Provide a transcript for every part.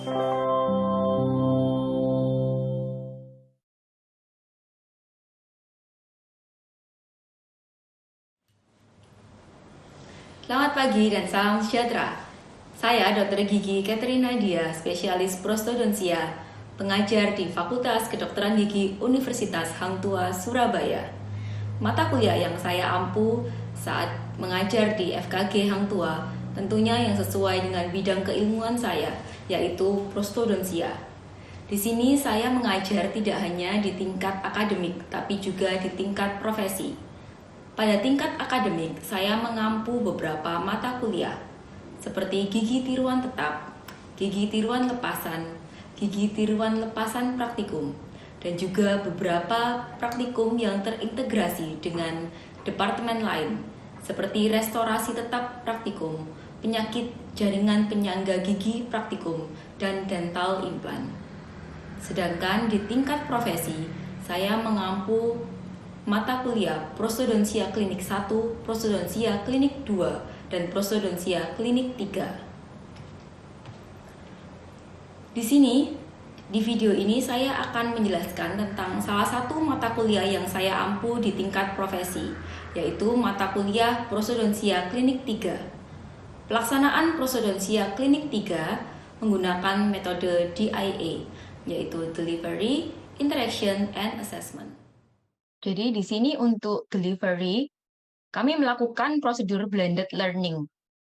Selamat pagi dan salam sejahtera. Saya Dr. Gigi Katerina Dia, spesialis prostodontia, pengajar di Fakultas Kedokteran Gigi Universitas Hang Tuah, Surabaya. Mata kuliah yang saya ampu saat mengajar di FKG Hang Tuah tentunya yang sesuai dengan bidang keilmuan saya, yaitu prostodontia. Di sini saya mengajar tidak hanya di tingkat akademik, tapi juga di tingkat profesi. Pada tingkat akademik, saya mengampu beberapa mata kuliah, seperti gigi tiruan tetap, gigi tiruan lepasan, gigi tiruan lepasan praktikum, dan juga beberapa praktikum yang terintegrasi dengan departemen lain, seperti restorasi tetap praktikum, penyakit jaringan penyangga gigi praktikum, dan dental implant. Sedangkan di tingkat profesi, saya mengampu mata kuliah prostodontia klinik 1, prostodontia klinik 2, dan prostodontia klinik 3. Di sini, di video ini saya akan menjelaskan tentang salah satu mata kuliah yang saya ampu di tingkat profesi, yaitu mata kuliah prostodontia klinik 3. Pelaksanaan prostodontia klinik 3 menggunakan metode DIA, yaitu Delivery, Interaction, and Assessment. Jadi di sini untuk delivery, kami melakukan prosedur blended learning.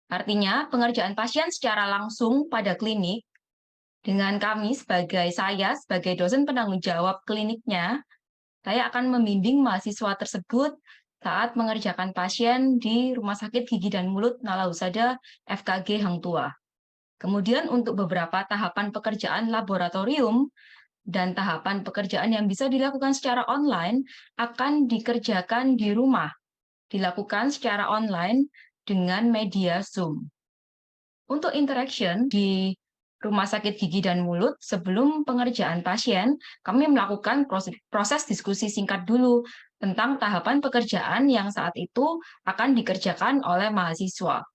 Artinya pengerjaan pasien secara langsung pada klinik dengan saya sebagai dosen penanggung jawab kliniknya, saya akan membimbing mahasiswa tersebut saat mengerjakan pasien di Rumah Sakit Gigi dan Mulut Nala Husada FKG Hang Tuah. Kemudian untuk beberapa tahapan pekerjaan laboratorium dan tahapan pekerjaan yang bisa dilakukan secara online akan dikerjakan di rumah, dilakukan secara online dengan media Zoom. Untuk interaction di Rumah Sakit Gigi dan Mulut, sebelum pengerjaan pasien, kami melakukan proses diskusi singkat dulu tentang tahapan pekerjaan yang saat itu akan dikerjakan oleh mahasiswa.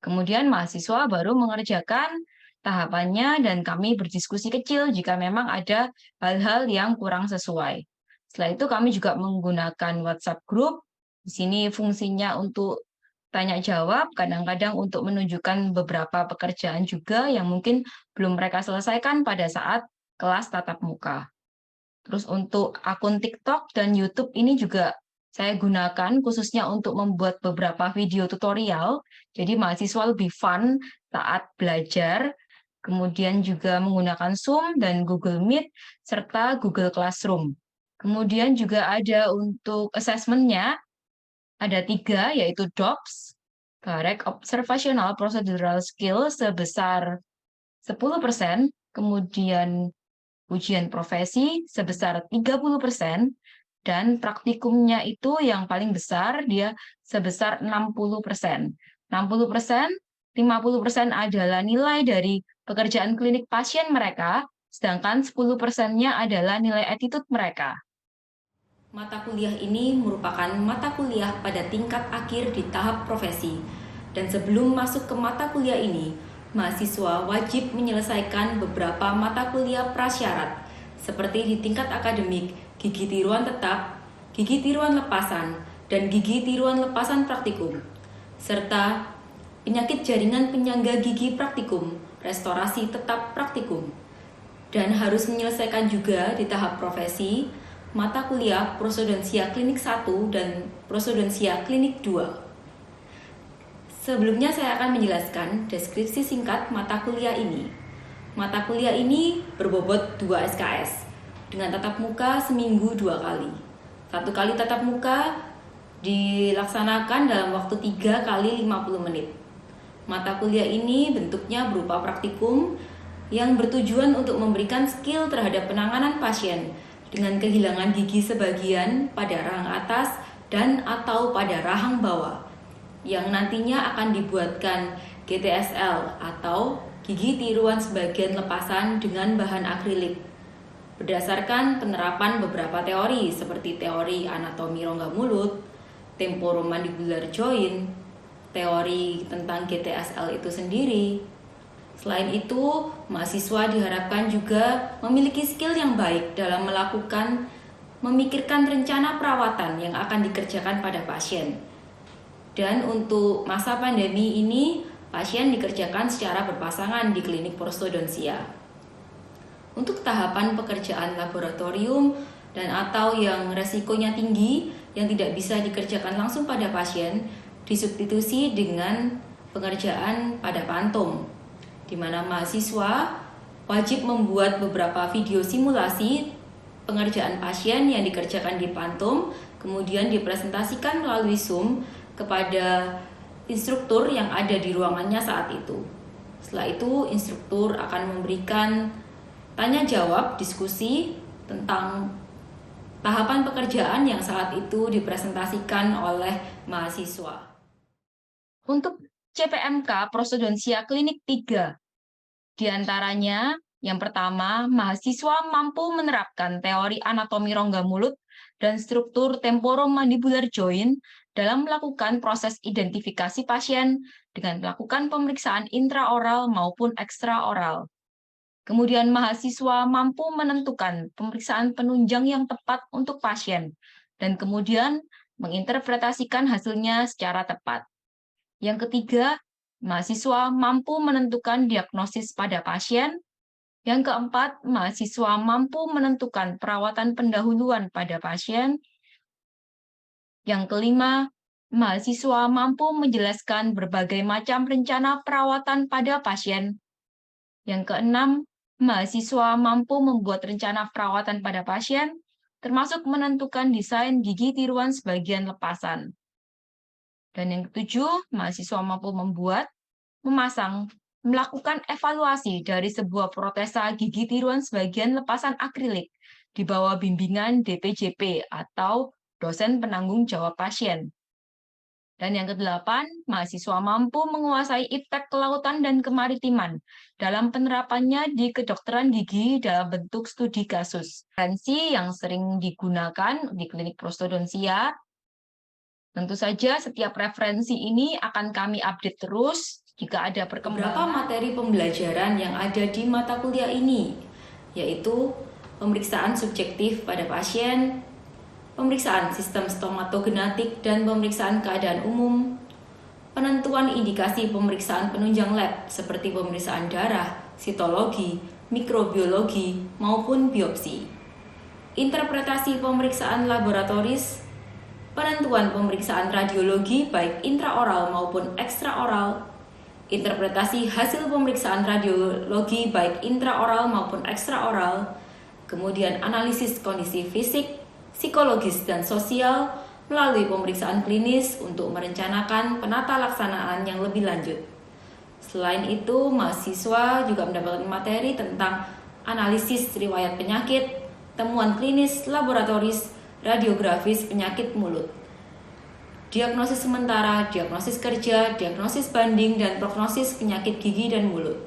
Kemudian mahasiswa baru mengerjakan tahapannya dan kami berdiskusi kecil jika memang ada hal-hal yang kurang sesuai. Setelah itu kami juga menggunakan WhatsApp group. Di sini fungsinya untuk tanya jawab, kadang-kadang untuk menunjukkan beberapa pekerjaan juga yang mungkin belum mereka selesaikan pada saat kelas tatap muka. Terus untuk akun TikTok dan YouTube ini juga saya gunakan khususnya untuk membuat beberapa video tutorial. Jadi mahasiswa lebih fun saat belajar. Kemudian juga menggunakan Zoom dan Google Meet, serta Google Classroom. Kemudian juga ada untuk assessment-nya, ada 3, yaitu DOPS, Direct Observational Procedural Skill sebesar 10%, kemudian ujian profesi sebesar 30%, dan praktikumnya itu yang paling besar, dia sebesar 60%. 60%, 50% adalah nilai dari pekerjaan klinik pasien mereka, sedangkan 10%-nya adalah nilai attitude mereka. Mata kuliah ini merupakan mata kuliah pada tingkat akhir di tahap profesi, dan sebelum masuk ke mata kuliah ini, mahasiswa wajib menyelesaikan beberapa mata kuliah prasyarat, seperti di tingkat akademik, gigi tiruan tetap, gigi tiruan lepasan, dan gigi tiruan lepasan praktikum, serta penyakit jaringan penyangga gigi praktikum, restorasi tetap praktikum, dan harus menyelesaikan juga di tahap profesi mata kuliah prostodontia klinik 1 dan prostodontia klinik 2. Sebelumnya saya akan menjelaskan deskripsi singkat mata kuliah ini. Mata kuliah ini berbobot 2 SKS dengan tatap muka seminggu 2 kali. 1 kali tatap muka dilaksanakan dalam waktu 3 kali 50 menit. Mata kuliah ini bentuknya berupa praktikum yang bertujuan untuk memberikan skill terhadap penanganan pasien dengan kehilangan gigi sebagian pada rahang atas dan atau pada rahang bawah, yang nantinya akan dibuatkan GTSL atau gigi tiruan sebagian lepasan dengan bahan akrilik. Berdasarkan penerapan beberapa teori seperti teori anatomi rongga mulut, temporomandibular joint, teori tentang GTSL itu sendiri, Selain itu, mahasiswa diharapkan juga memiliki skill yang baik dalam memikirkan rencana perawatan yang akan dikerjakan pada pasien. Dan untuk masa pandemi ini, pasien dikerjakan secara berpasangan di klinik prostodontia. Untuk tahapan pekerjaan laboratorium dan atau yang resikonya tinggi yang tidak bisa dikerjakan langsung pada pasien, disubstitusi dengan pengerjaan pada pantom, di mana mahasiswa wajib membuat beberapa video simulasi pengerjaan pasien yang dikerjakan di pantom, kemudian dipresentasikan melalui Zoom kepada instruktur yang ada di ruangannya saat itu. Setelah itu, instruktur akan memberikan tanya jawab diskusi tentang tahapan pekerjaan yang saat itu dipresentasikan oleh mahasiswa. Untuk CPMK Prostodontia Klinik 3, diantaranya yang pertama, mahasiswa mampu menerapkan teori anatomi rongga mulut dan struktur temporomandibular joint dalam melakukan proses identifikasi pasien dengan melakukan pemeriksaan intraoral maupun ekstraoral. Kemudian mahasiswa mampu menentukan pemeriksaan penunjang yang tepat untuk pasien dan kemudian menginterpretasikan hasilnya secara tepat. Yang ketiga, mahasiswa mampu menentukan diagnosis pada pasien. Yang keempat, mahasiswa mampu menentukan perawatan pendahuluan pada pasien. Yang kelima, mahasiswa mampu menjelaskan berbagai macam rencana perawatan pada pasien. Yang keenam, mahasiswa mampu membuat rencana perawatan pada pasien, termasuk menentukan desain gigi tiruan sebagian lepasan. Dan yang ketujuh, mahasiswa mampu memasang, melakukan evaluasi dari sebuah protesa gigi tiruan sebagian lepasan akrilik di bawah bimbingan DPJP atau dosen penanggung jawab pasien. Dan yang kedelapan, mahasiswa mampu menguasai iptek kelautan dan kemaritiman dalam penerapannya di kedokteran gigi dalam bentuk studi kasus. Referensi yang sering digunakan di klinik prostodontia. Tentu saja setiap referensi ini akan kami update terus jika ada perkembangan. Beberapa materi pembelajaran yang ada di mata kuliah ini, yaitu pemeriksaan subjektif pada pasien, pemeriksaan sistem stomatogenetik dan pemeriksaan keadaan umum, penentuan indikasi pemeriksaan penunjang lab seperti pemeriksaan darah, sitologi, mikrobiologi, maupun biopsi, interpretasi pemeriksaan laboratoris, penentuan pemeriksaan radiologi baik intraoral maupun ekstraoral, interpretasi hasil pemeriksaan radiologi baik intraoral maupun ekstraoral, kemudian analisis kondisi fisik, psikologis dan sosial melalui pemeriksaan klinis untuk merencanakan penata laksanaan yang lebih lanjut. Selain itu, mahasiswa juga mendapatkan materi tentang analisis riwayat penyakit, temuan klinis, laboratoris, radiografis penyakit mulut, diagnosis sementara, diagnosis kerja, diagnosis banding, dan prognosis penyakit gigi dan mulut.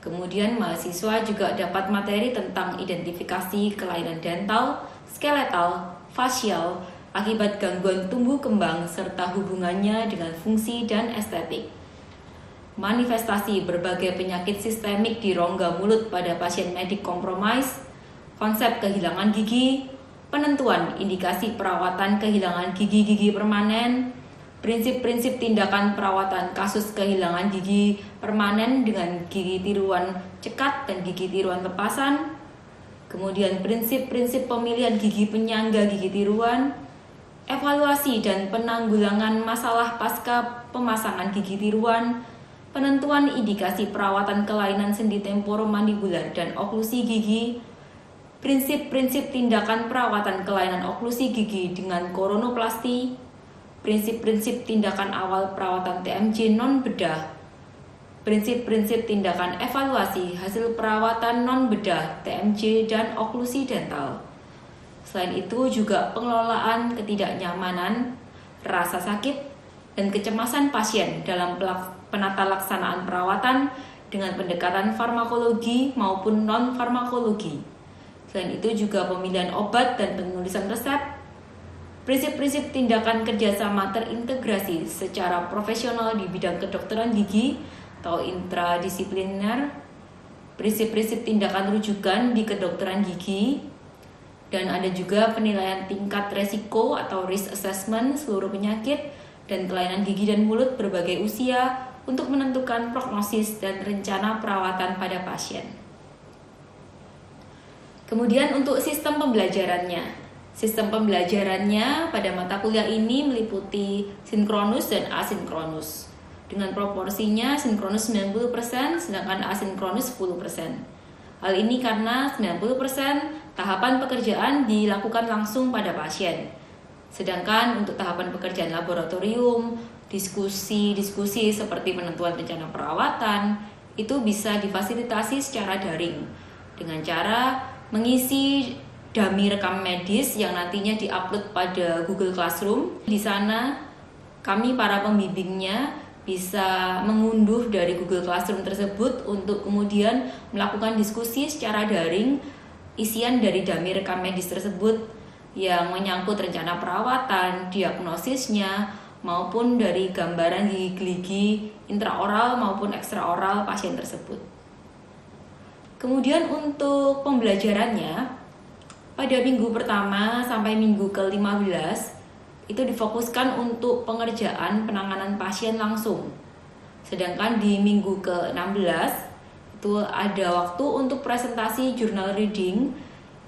Kemudian mahasiswa juga dapat materi tentang identifikasi kelainan dental, skeletal, fasial, akibat gangguan tumbuh kembang, serta hubungannya dengan fungsi dan estetik. Manifestasi berbagai penyakit sistemik di rongga mulut pada pasien medik kompromis, konsep kehilangan gigi, penentuan indikasi perawatan kehilangan gigi-gigi permanen, prinsip-prinsip tindakan perawatan kasus kehilangan gigi permanen dengan gigi tiruan cekat dan gigi tiruan lepasan, kemudian prinsip-prinsip pemilihan gigi penyangga gigi tiruan, evaluasi dan penanggulangan masalah pasca pemasangan gigi tiruan, penentuan indikasi perawatan kelainan sendi temporomandibular dan oklusi gigi, prinsip-prinsip tindakan perawatan kelainan oklusi gigi dengan koronoplasti, prinsip-prinsip tindakan awal perawatan TMJ non-bedah, prinsip-prinsip tindakan evaluasi hasil perawatan non-bedah TMJ dan oklusi dental. Selain itu juga pengelolaan ketidaknyamanan, rasa sakit, dan kecemasan pasien dalam penata laksanaan perawatan dengan pendekatan farmakologi maupun non-farmakologi. Selain itu juga pemilihan obat dan penulisan resep, prinsip-prinsip tindakan kerjasama terintegrasi secara profesional di bidang kedokteran gigi atau intradisipliner, prinsip-prinsip tindakan rujukan di kedokteran gigi, dan ada juga penilaian tingkat resiko atau risk assessment seluruh penyakit dan kelainan gigi dan mulut berbagai usia untuk menentukan prognosis dan rencana perawatan pada pasien. Kemudian untuk sistem pembelajarannya. Sistem pembelajarannya pada mata kuliah ini meliputi sinkronus dan asinkronus. Dengan proporsinya sinkronus 90%, sedangkan asinkronus 10%. Hal ini karena 90% tahapan pekerjaan dilakukan langsung pada pasien. Sedangkan untuk tahapan pekerjaan laboratorium, diskusi seperti penentuan rencana perawatan, itu bisa difasilitasi secara daring dengan cara mengisi dummy rekam medis yang nantinya diupload pada Google Classroom. Di sana kami para pembimbingnya bisa mengunduh dari Google Classroom tersebut untuk kemudian melakukan diskusi secara daring isian dari dummy rekam medis tersebut yang menyangkut rencana perawatan, diagnosisnya, maupun dari gambaran gigi-gigi intraoral maupun ekstraoral pasien tersebut. Kemudian untuk pembelajarannya, pada minggu pertama sampai minggu ke-15 itu difokuskan untuk pengerjaan penanganan pasien langsung. Sedangkan di minggu ke-16 itu ada waktu untuk presentasi journal reading.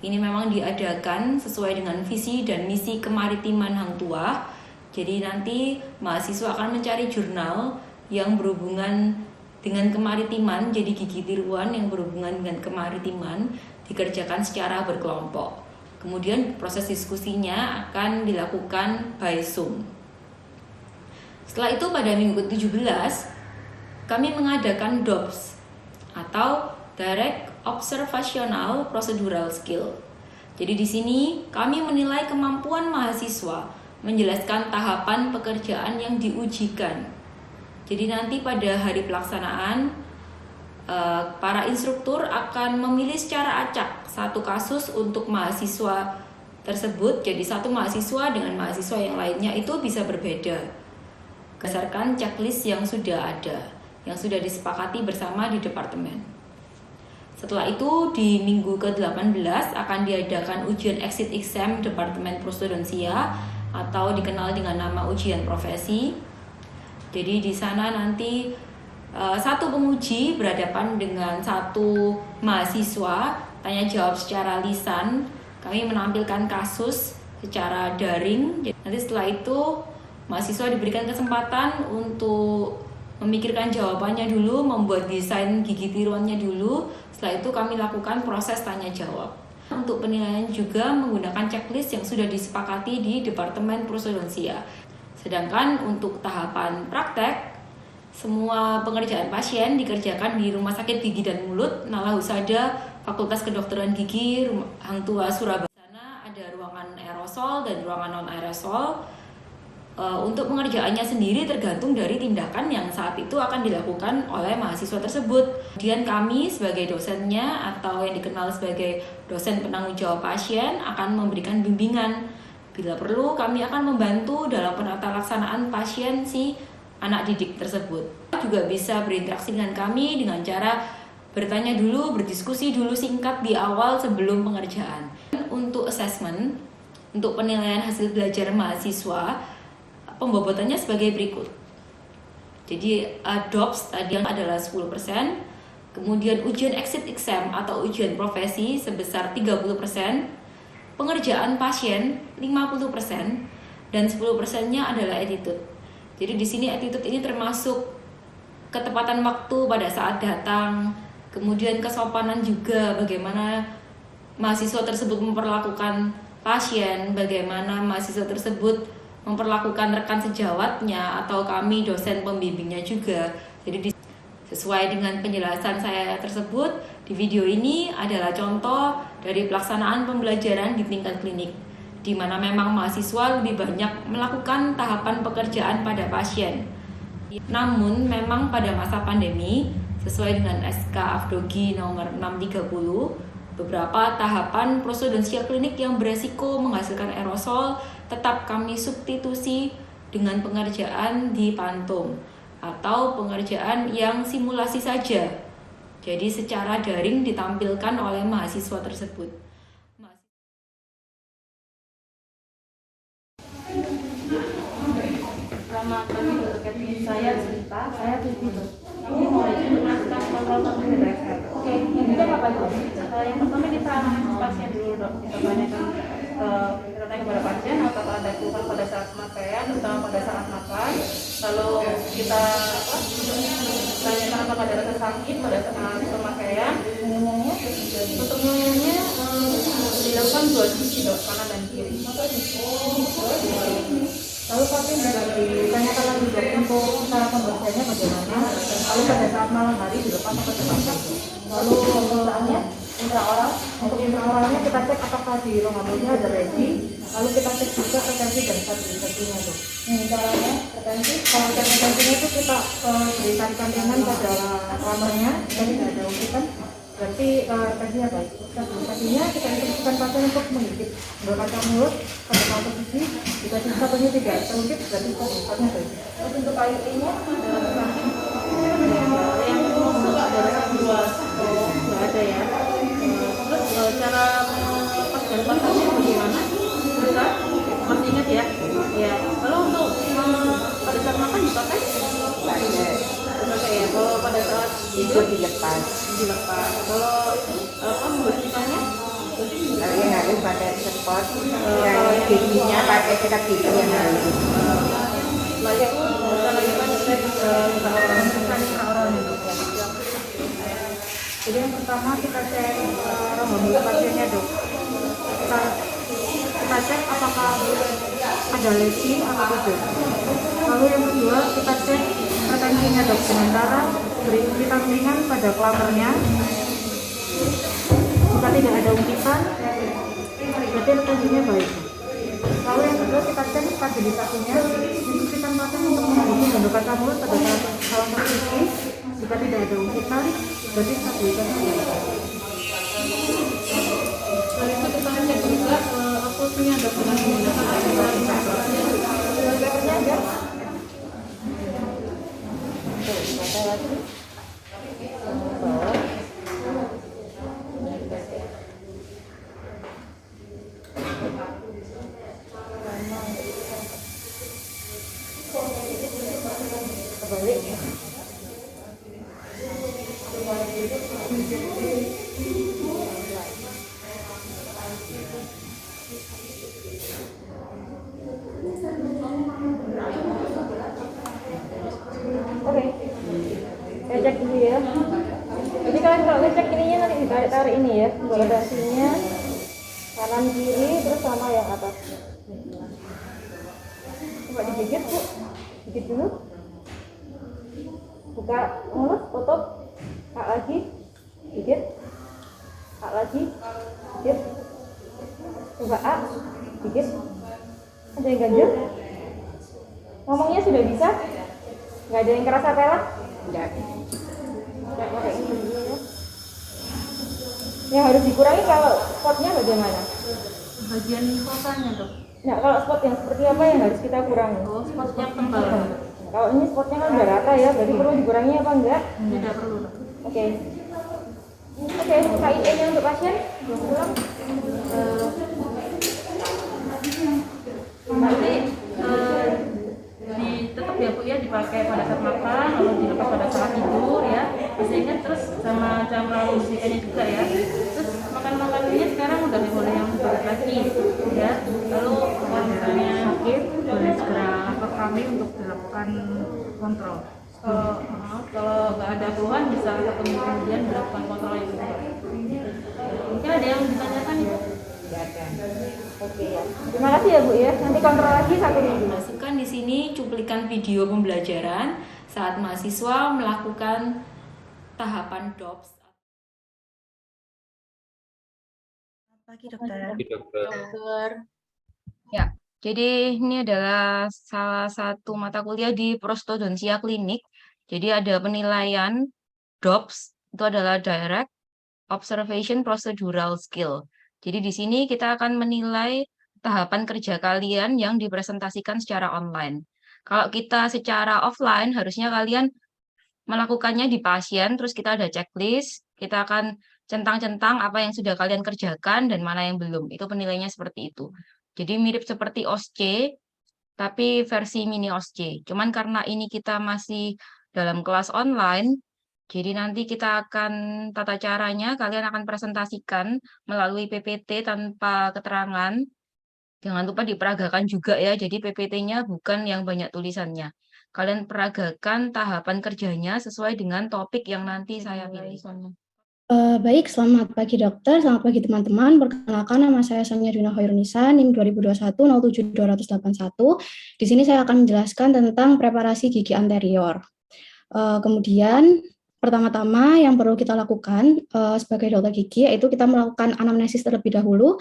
Ini memang diadakan sesuai dengan visi dan misi kemaritiman Hang Tuah. Jadi nanti mahasiswa akan mencari jurnal yang berhubungan dengan kemaritiman, jadi gigi tiruan yang berhubungan dengan kemaritiman dikerjakan secara berkelompok. Kemudian proses diskusinya akan dilakukan by Zoom. Setelah itu pada minggu ke-17 kami mengadakan DOPS atau Direct Observational Procedural Skill. Jadi di sini kami menilai kemampuan mahasiswa menjelaskan tahapan pekerjaan yang diujikan. Jadi nanti pada hari pelaksanaan para instruktur akan memilih secara acak satu kasus untuk mahasiswa tersebut. Jadi satu mahasiswa dengan mahasiswa yang lainnya itu bisa berbeda berdasarkan checklist yang sudah ada, yang sudah disepakati bersama di departemen. Setelah itu di minggu ke-18 akan diadakan ujian exit exam Departemen Prostodoncia atau dikenal dengan nama ujian profesi. Jadi di sana nanti satu penguji berhadapan dengan satu mahasiswa, tanya jawab secara lisan. Kami menampilkan kasus secara daring. Nanti setelah itu mahasiswa diberikan kesempatan untuk memikirkan jawabannya dulu, membuat desain gigi tiruannya dulu. Setelah itu kami lakukan proses tanya jawab. Untuk penilaian juga menggunakan checklist yang sudah disepakati di Departemen Prostodoncia. Sedangkan untuk tahapan praktek, semua pengerjaan pasien dikerjakan di Rumah Sakit Gigi dan Mulut Nala Husada, Fakultas Kedokteran Gigi, Hang Tuah, Surabaya. Di sana ada ruangan aerosol dan ruangan non-aerosol. Untuk pengerjaannya sendiri tergantung dari tindakan yang saat itu akan dilakukan oleh mahasiswa tersebut. Kemudian kami sebagai dosennya atau yang dikenal sebagai dosen penanggung jawab pasien akan memberikan bimbingan. Bila perlu kami akan membantu dalam penata laksanaan pasien si anak didik tersebut. Juga bisa berinteraksi dengan kami dengan cara bertanya dulu, berdiskusi dulu singkat di awal sebelum pengerjaan. Untuk assessment, untuk penilaian hasil belajar mahasiswa, pembobotannya sebagai berikut. Jadi DOPS tadi adalah 10%, kemudian ujian exit exam atau ujian profesi sebesar 30%, pengerjaan pasien 50%, dan 10%-nya adalah attitude. Jadi di sini attitude ini termasuk ketepatan waktu pada saat datang, kemudian kesopanan juga, bagaimana mahasiswa tersebut memperlakukan pasien, bagaimana mahasiswa tersebut memperlakukan rekan sejawatnya atau kami dosen pembimbingnya juga. Jadi sesuai dengan penjelasan saya tersebut, di video ini adalah contoh dari pelaksanaan pembelajaran di tingkat klinik, di mana memang mahasiswa lebih banyak melakukan tahapan pekerjaan pada pasien. Namun memang pada masa pandemi, sesuai dengan SK Afdogi nomor 630, beberapa tahapan prosedural klinik yang beresiko menghasilkan aerosol tetap kami substitusi dengan pengerjaan di pantung. atau pengerjaan yang simulasi saja. Jadi secara daring ditampilkan oleh mahasiswa tersebut. Selamat pagi Bu Ketty, saya Sinta, saya Tuti Bu. Ini mau melakukan kontrol terhadap. Oke, yang kita apa itu? Yang pertama kita analisis pasien dulu dok. Kita tanyakan kepada pasien apakah ada keluhan pada saat pemakaian, terutama pada saat makan. Lalu kita tanyakan apakah ada rasa sakit pada saat pemakaian. Untuk nyunyahnya dilakukan 2 sisi dok, kanan dan kiri. Lalu pasien juga ditanyakan lagi dok untuk cara pembersihannya bagaimana. Lalu pada saat malam hari dilepas atau dipasang. Lalu pemeriksaannya intraoral. Untuk intraoralnya kita cek apakah di ruang hamilnya ada resi. Lalu kita cek juga retensi dan stabilisasinya dok. Caranya retensi. Kalau cek retensinya itu kita beri tarikan ringan pada lamanya, jadi tidak ada ungkitan. Berarti retensinya baik. Stabilisasinya kita instruksikan pasien untuk menggigit menggunakan mulut pada satu sisi. Jika satunya tidak terungkit, berarti stabilisasinya baik. Terus untuk KIE-nya adalah samping yang masuk adalah 2 nggak ada ya. Terus cara melepas dan pasangnya bagaimana? Bisa? Masih ingat ya? Ya. Lalu untuk pada saat makan dipakai? Dipakai ya. Kalau pada saat tidur dilepas. Kalau membersihkannya? Yang harus pakai spot, yang giginya pakai sikat gigi yang halus. Layak kita lakukan cek intraoral itu. Jadi yang pertama kita cek rambut pasiennya dok. Kita cek apakah ada lesi atau tidak. Lalu yang kedua kita cek retensinya dok dengan cara beri ungkitan ringan pada kelamarnya. Jika tidak ada ungkitan, berarti retensinya baik. Lalu yang kedua kita cek stabilisasinya. Instruksikan pasien untuk menghubungi gundukan mulut pada salah satu sisi. Jika tidak ada ungkitan, berarti stabilisasinya baik. Setelah itu kita cek juga apusnya dok dengan menggunakan aplikasi. Papernya aja. Oke, saya cek dulu ya. Jadi kalian kalau ngecek ininya nanti ditarik-tarik ini ya, validasinya kanan kiri terus sama yang atas. Coba digigit bu, gigit dulu. Buka mulut, tutup, kak lagi, gigit, kak lagi, gigit. Coba A, gigit. Ada yang ganjil? Ngomongnya sudah bisa? Nggak ada yang kerasa pelak? Enggak. Nggak pakai ini dulu ya. Yang harus dikurangi kalau spotnya bagaimana? Bagian mucosanya dok. Nah kalau spot yang seperti apa yang harus kita kurangi? Oh spot yang tebal. Kalau ini spotnya kan udah rata ya, berarti perlu dikurangi apa enggak? Tidak perlu. Oke. Oke, KIE-nya untuk pasien pulang. Nanti tetap ya bu ya dipakai pada saat makan, lalu dilepas pada saat tidur ya. Masih ingat terus sama jam lalu juga ya. Terus makanannya sekarang udah boleh yang berat lagi ya. Lalu kalau misalnya sakit boleh segera lapor kami untuk dilakukan kontrol. Kalau nggak ada keluhan bisa 1 minggu kemudian dilakukan kontrol yang kedua. Mungkin ada yang ditanyakan ya? Oke ya. Terima kasih ya Bu ya. Nanti kontrol lagi 1 minggu. Masukkan di sini cuplikan video pembelajaran saat mahasiswa melakukan tahapan DOPS. Pagi dokter. Dokter. Ya, jadi ini adalah salah satu mata kuliah di prostodontia klinik. Jadi ada penilaian DOPS, itu adalah Direct Observation Procedural Skill. Jadi di sini kita akan menilai tahapan kerja kalian yang dipresentasikan secara online. Kalau kita secara offline, harusnya kalian melakukannya di pasien, terus kita ada checklist, kita akan centang-centang apa yang sudah kalian kerjakan dan mana yang belum. Itu penilaiannya seperti itu. Jadi mirip seperti OSCE, tapi versi mini OSCE. Cuman karena ini kita masih dalam kelas online, jadi nanti kita akan tata caranya, kalian akan presentasikan melalui PPT tanpa keterangan. Jangan lupa diperagakan juga ya, jadi PPT-nya bukan yang banyak tulisannya. Kalian peragakan tahapan kerjanya sesuai dengan topik yang nanti saya pilih. Baik, selamat pagi dokter, selamat pagi teman-teman. Perkenalkan, nama saya Sonia Dina Hoirunisa, NIM 2021-07281. Di sini saya akan menjelaskan tentang preparasi gigi anterior. Kemudian, pertama-tama yang perlu kita lakukan sebagai dokter gigi, yaitu kita melakukan anamnesis terlebih dahulu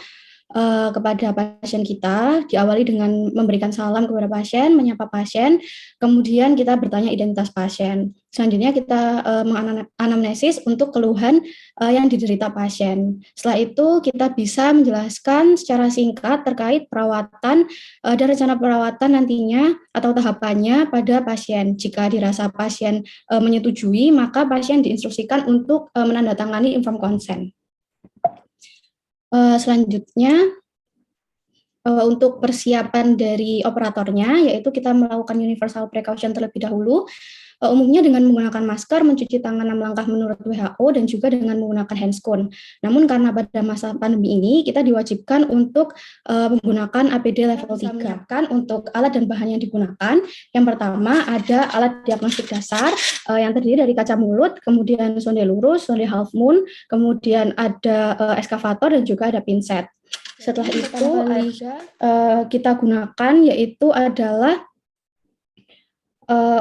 kepada pasien kita, diawali dengan memberikan salam kepada pasien, menyapa pasien, kemudian kita bertanya identitas pasien. Selanjutnya kita menganamnesis untuk keluhan yang diderita pasien. Setelah itu kita bisa menjelaskan secara singkat terkait perawatan dan rencana perawatan nantinya atau tahapannya pada pasien. Jika dirasa pasien menyetujui, maka pasien diinstruksikan untuk menandatangani inform consent. Selanjutnya, untuk persiapan dari operatornya, yaitu kita melakukan universal precaution terlebih dahulu, umumnya dengan menggunakan masker, mencuci tangan 6 langkah menurut WHO, dan juga dengan menggunakan handscone. Namun karena pada masa pandemi ini, kita diwajibkan untuk menggunakan APD level 3. Untuk alat dan bahan yang digunakan, yang pertama ada alat diagnostik dasar yang terdiri dari kaca mulut, kemudian sonde lurus, sonde half moon, kemudian ada eskavator, dan juga ada pinset. Setelah itu kita gunakan yaitu adalah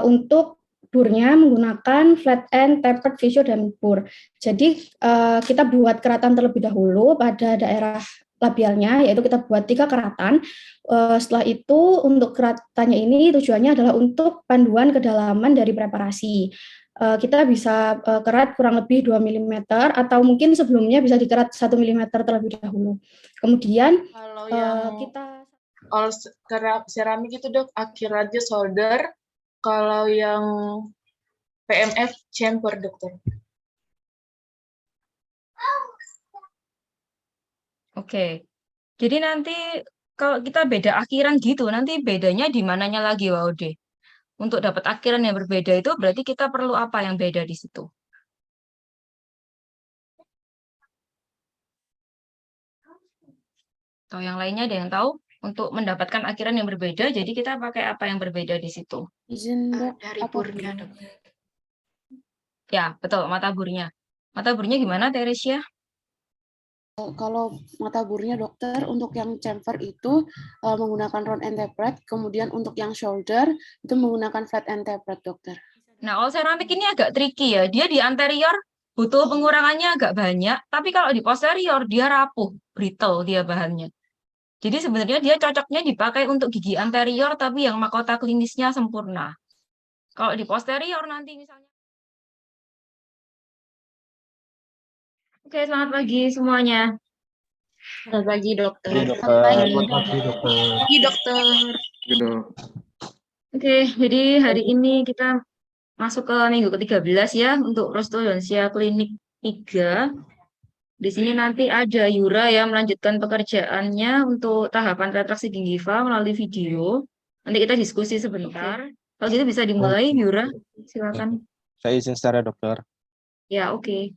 untuk burnya menggunakan flat end, tapered, visio, dan bur. Jadi kita buat keratan terlebih dahulu pada daerah labialnya, yaitu kita buat 3 keratan. Setelah itu untuk keratannya ini tujuannya adalah untuk panduan kedalaman dari preparasi. Kita bisa kerat kurang lebih 2 mm atau mungkin sebelumnya bisa dikerat 1 mm terlebih dahulu. Kemudian kalau yang kita all seramik itu dok akhir aja solder, kalau yang PMF chamfer dokter. Oke, jadi nanti kalau kita beda akhiran gitu, nanti bedanya di mananya lagi, Waude? Untuk dapat akhiran yang berbeda itu berarti kita perlu apa yang beda di situ? Atau yang lainnya ada yang tahu? Untuk mendapatkan akhiran yang berbeda, jadi kita pakai apa yang berbeda di situ? Izin dok, Dari apa burnya burnya? dok. Ya, betul, mata burnya. Mata burnya gimana, Teresia? Kalau mata burnya dokter, untuk yang chamfer itu menggunakan round and tapered, kemudian untuk yang shoulder itu menggunakan flat and tapered dokter. Nah, all ceramic ini agak tricky ya. Dia di anterior butuh pengurangannya agak banyak, tapi kalau di posterior dia rapuh, brittle dia bahannya. Jadi sebenarnya dia cocoknya dipakai untuk gigi anterior, tapi yang mahkota klinisnya sempurna. Kalau di posterior nanti misalnya. Oke, selamat pagi semuanya. Selamat pagi dokter. Selamat pagi dokter. Pagi dokter. Gitu. Oke, jadi hari ini kita masuk ke minggu ke-13 ya untuk prostodontia klinik 3. Di sini nanti ada Yura yang melanjutkan pekerjaannya untuk tahapan retraksi gingiva melalui video. Nanti kita diskusi sebentar. Kalau gitu bisa dimulai, Yura. Silakan. Saya izin secara dokter. Ya, oke.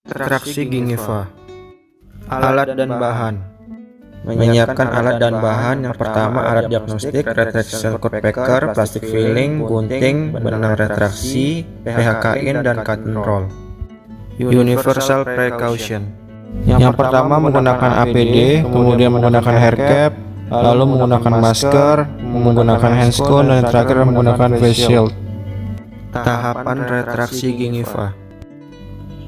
Retraksi gingiva. Alat dan bahan. Menyiapkan alat dan bahan. Yang pertama alat diagnostik, retraction code packer, plastic filling, gunting, benang retraksi, PHK-in, dan cut and roll. Universal precaution. Yang pertama menggunakan APD, kemudian menggunakan hair cap, lalu menggunakan masker, menggunakan handscone, dan terakhir menggunakan face shield. Tahapan retraksi gingiva.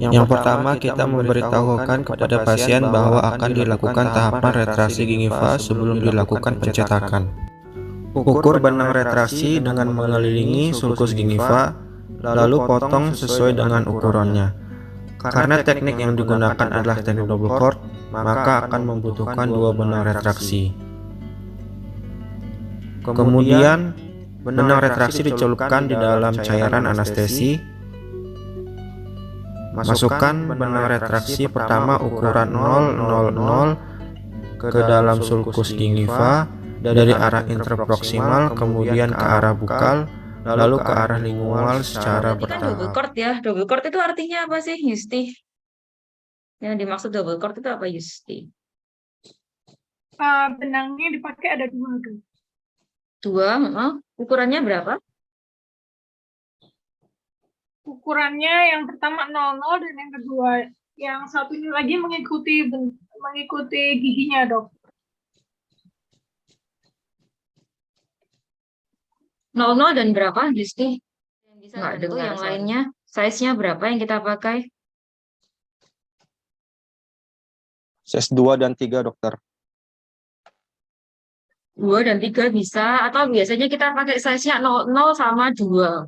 Yang pertama, kita memberitahukan kepada pasien bahwa akan dilakukan tahapan retraksi gingiva sebelum dilakukan pencetakan. Ukur benang retraksi dengan mengelilingi sulcus gingiva, lalu potong sesuai dengan ukurannya. Karena teknik yang digunakan adalah teknik double chord, maka akan membutuhkan dua benang retraksi. Kemudian, benang retraksi dicelupkan di dalam cairan anestesi. Masukkan benang retraksi pertama ukuran 0,00 ke dalam sulcus gingiva dari arah interproksimal, kemudian ke arah bukal, lalu ke arah lingual secara Berarti kan double bertahap. chord ya. Double chord itu artinya apa sih, Yusti? Yang dimaksud double chord itu apa, Yusti? Benangnya dipakai ada dua, Dok. Dua, ukurannya berapa? Ukurannya yang pertama 00 dan yang kedua yang satunya lagi mengikuti giginya, Dok. 00 dan berapa, Yusti? Yang bisa Nggak bantu dengar, yang sorry. lainnya. Size-nya berapa yang kita pakai? Size 2 dan 3, dokter. 2 dan 3 bisa, atau biasanya kita pakai size-nya 00 sama 2.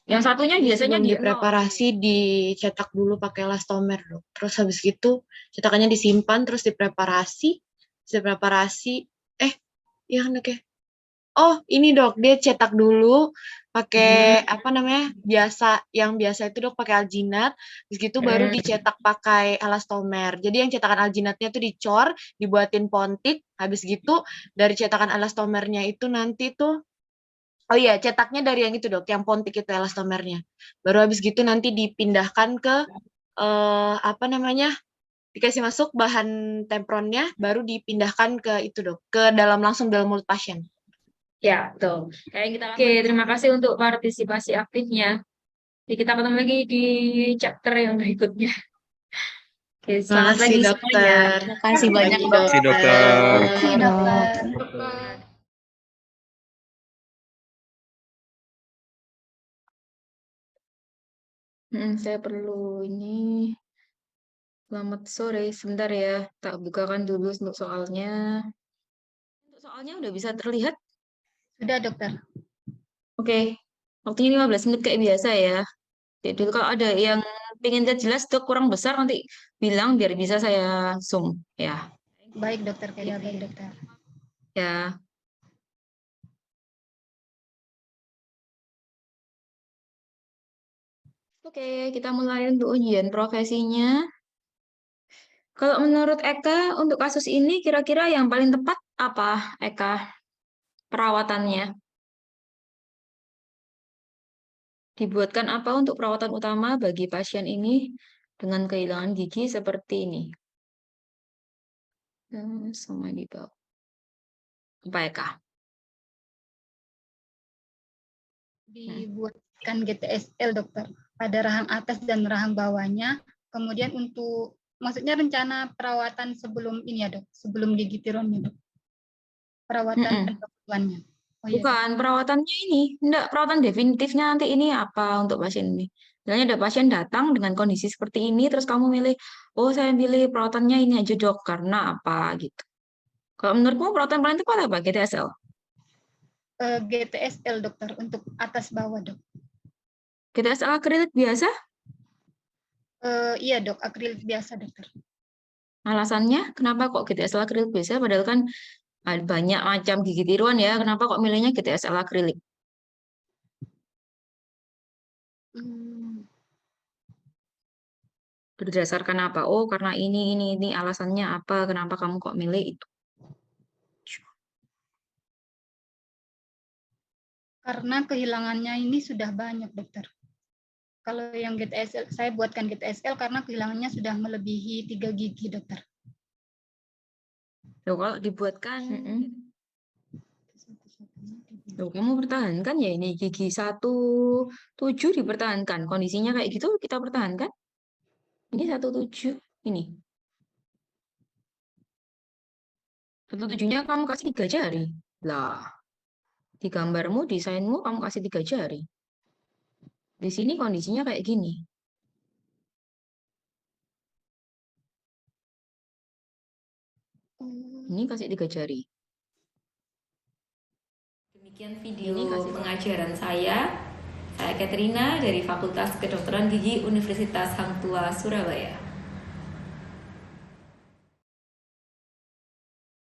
Yang satunya biasanya Sebelum di dipreparasi dicetak dulu pakai elastomer, Dok. Terus habis gitu cetakannya disimpan, terus dipreparasi. Iya kan, Dok ya? Oh, ini Dok, dia cetak dulu pakai yang biasa itu Dok pakai alginat, habis gitu baru dicetak pakai elastomer. Jadi yang cetakan alginatnya tuh dicor, dibuatin pontik, habis gitu dari cetakan elastomernya itu nanti tuh cetaknya dari yang itu Dok, yang pontik itu elastomernya. Baru habis gitu nanti dipindahkan ke dikasih masuk bahan tempronnya, baru dipindahkan ke itu Dok, langsung dalam mulut pasien. Ya, betul. Kayak kita Oke, terima kasih untuk partisipasi aktifnya. Jadi kita ketemu lagi di chapter yang berikutnya. Oke, selamat pagi semuanya. Dokter. Terima kasih banyak, Pagi, Dokter. dokter. Terima kasih, Dokter. Saya perlu ini. Selamat sore, sebentar ya. Tak bukakan dulu untuk soalnya. Untuk soalnya udah bisa terlihat? Sudah, Dokter. Oke, waktunya 15 menit kayak biasa ya. Jadi dulu kalau ada yang pengen lihat jelas Dok kurang besar nanti bilang biar bisa saya zoom ya. Baik, Dokter. Baik, Dokter. Ya. Oke, kita mulai untuk ujian profesinya. Kalau menurut Eka untuk kasus ini kira-kira yang paling tepat apa, Eka? Perawatannya. Dibuatkan apa untuk perawatan utama bagi pasien ini dengan kehilangan gigi seperti ini? Sama di bawah. Apa Eka? Dibuatkan GTSL, Dokter, pada rahang atas dan rahang bawahnya. Kemudian maksudnya rencana perawatan sebelum ini ya, Dok, sebelum gigi tironnya, Dok. Perawatan pendahuluannya. Bukan, perawatannya ini. Enggak, perawatan definitifnya nanti ini apa untuk pasien ini. Misalnya ada pasien datang dengan kondisi seperti ini, terus kamu milih, oh saya pilih perawatannya ini aja Dok, karena apa gitu. Kalau menurutmu perawatan paling tepat apa, GTSL? GTSL, Dokter, untuk atas bawah, Dok. GTSL akrilik biasa? Iya, Dok, akrilik biasa, Dokter. Alasannya kenapa kok GTSL akrilik biasa padahal kan ada banyak macam gigi tiruan ya, kenapa kok milihnya GTSL akrilik? Berdasarkan apa? Oh, karena ini alasannya apa? Kenapa kamu kok milih itu? Karena kehilangannya ini sudah banyak, Dokter. Kalau yang GTSL, saya buatkan GTSL karena kehilangannya sudah melebihi 3 gigi, Dokter. Loh, kalau dibuatkan, loh, kamu pertahankan ya ini gigi 17 dipertahankan. Kondisinya kayak gitu kita pertahankan. Ini 17, ini. 17-nya kamu kasih 3 jari. Lah, di gambarmu, desainmu kamu kasih 3 jari. Di sini kondisinya kayak gini. Ini kasih 3 jari. Demikian video pengajaran saya. Saya Katrina dari Fakultas Kedokteran Gigi Universitas Hang Tuah, Surabaya.